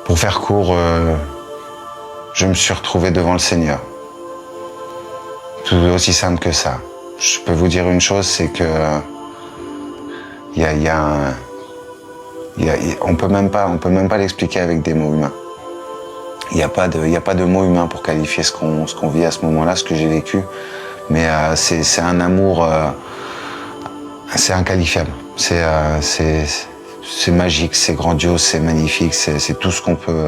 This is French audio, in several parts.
Pour faire court, je me suis retrouvé devant le Seigneur. Tout aussi simple que ça. Je peux vous dire une chose, c'est que on peut même pas l'expliquer avec des mots humains. Il n'y a pas de mots humains pour qualifier ce qu'on vit à ce moment-là, ce que j'ai vécu. Mais c'est un amour, c'est inqualifiable. C'est magique, c'est grandiose, c'est magnifique, c'est tout ce qu'on peut,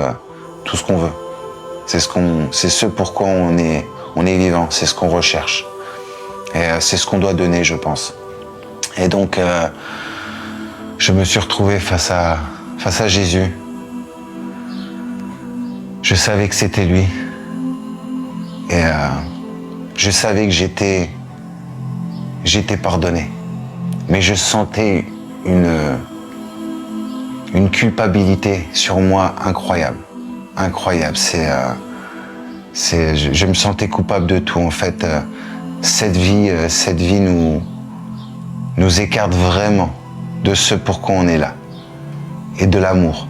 tout ce qu'on veut. C'est ce pourquoi on est vivant, c'est ce qu'on recherche. Et c'est ce qu'on doit donner, je pense. Et donc, je me suis retrouvé face à Jésus. Je savais que c'était lui. Et je savais que j'étais pardonné. Mais je sentais une culpabilité sur moi incroyable. Incroyable. Je me sentais coupable de tout. En fait, cette vie nous écarte vraiment de ce pourquoi on est là. Et de l'amour.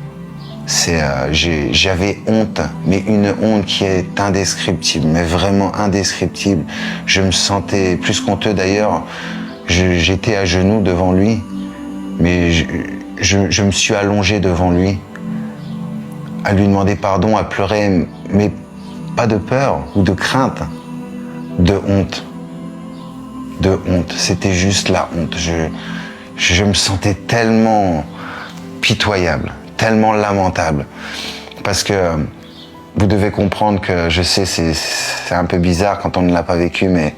J'avais honte, mais une honte qui est indescriptible, mais vraiment indescriptible. Je me sentais plus qu'honteux d'ailleurs. J'étais à genoux devant lui, mais je me suis allongé devant lui, à lui demander pardon, à pleurer, mais pas de peur ou de crainte, de honte. De honte, c'était juste la honte. Je me sentais tellement pitoyable, tellement lamentable. Parce que vous devez comprendre que, je sais, c'est un peu bizarre quand on ne l'a pas vécu, mais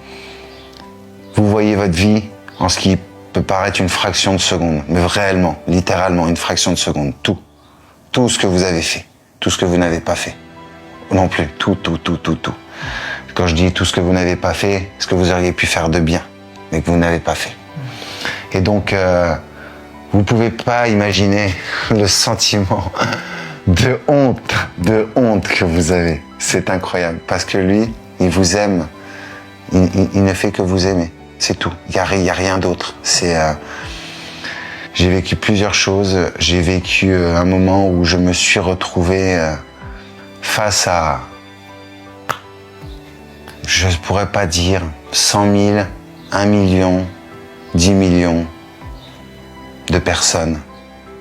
vous voyez votre vie en ce qui peut paraître une fraction de seconde, mais réellement, littéralement, une fraction de seconde. Tout ce que vous avez fait, tout ce que vous n'avez pas fait. Non plus, tout. Quand je dis tout ce que vous n'avez pas fait, ce que vous auriez pu faire de bien, mais que vous n'avez pas fait. Et donc, vous pouvez pas imaginer le sentiment de honte que vous avez. C'est incroyable, parce que lui, il vous aime, il ne fait que vous aimer, c'est tout. Il y a rien d'autre. J'ai vécu plusieurs choses. J'ai vécu un moment où je me suis retrouvé face à, je ne pourrais pas dire 100 000, 1 million, 10 millions de personnes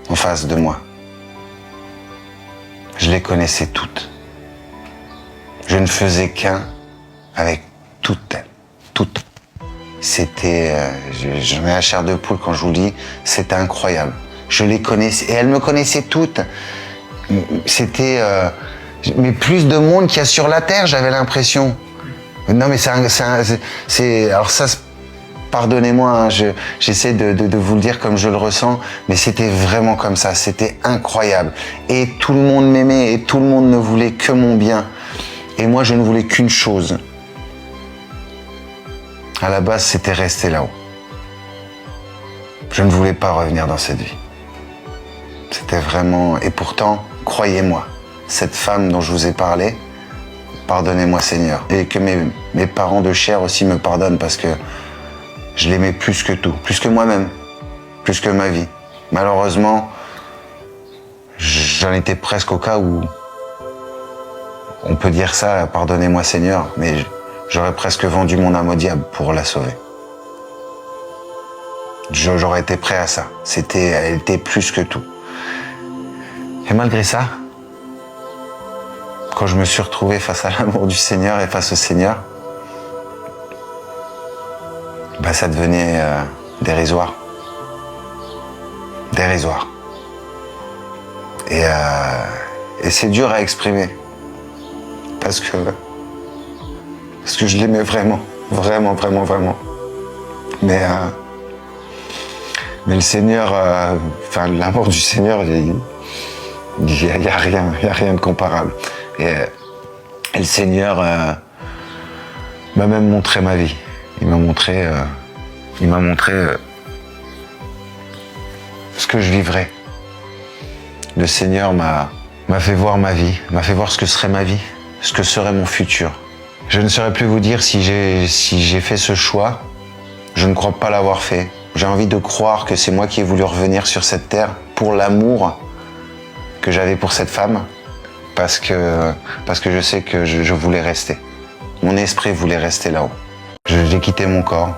en face de moi. Je les connaissais toutes. Je ne faisais qu'un avec toutes elles. Toutes. C'était, j'en ai la chair de poule quand je vous dis, c'était incroyable. Je les connaissais, et elles me connaissaient toutes. C'était, mais plus de monde qu'il y a sur la Terre, j'avais l'impression. Non mais alors ça, pardonnez-moi, hein, j'essaie de vous le dire comme je le ressens, mais c'était vraiment comme ça, c'était incroyable. Et tout le monde m'aimait, et tout le monde ne voulait que mon bien. Et moi, je ne voulais qu'une chose. À la base, c'était rester là-haut. Je ne voulais pas revenir dans cette vie. C'était vraiment... Et pourtant, croyez-moi, cette femme dont je vous ai parlé, pardonnez-moi Seigneur. Et que mes parents de chair aussi me pardonnent parce que je l'aimais plus que tout, plus que moi-même, plus que ma vie. Malheureusement, j'en étais presque au cas où on peut dire ça, pardonnez-moi Seigneur, mais j'aurais presque vendu mon âme au diable pour la sauver. J'aurais été prêt à ça. Elle était plus que tout. Et malgré ça, quand je me suis retrouvé face à l'amour du Seigneur et face au Seigneur, ça devenait dérisoire. Dérisoire. Et c'est dur à exprimer. Parce que je l'aimais vraiment. Vraiment. Mais le Seigneur, l'amour du Seigneur, il y a rien de comparable. Et le Seigneur m'a même montré ma vie. Il m'a montré ce que je vivrais. Le Seigneur m'a fait voir ma vie, m'a fait voir ce que serait ma vie, ce que serait mon futur. Je ne saurais plus vous dire si j'ai fait ce choix. Je ne crois pas l'avoir fait. J'ai envie de croire que c'est moi qui ai voulu revenir sur cette terre pour l'amour que j'avais pour cette femme. parce que je sais que je voulais rester. Mon esprit voulait rester là-haut. J'ai quitté mon corps.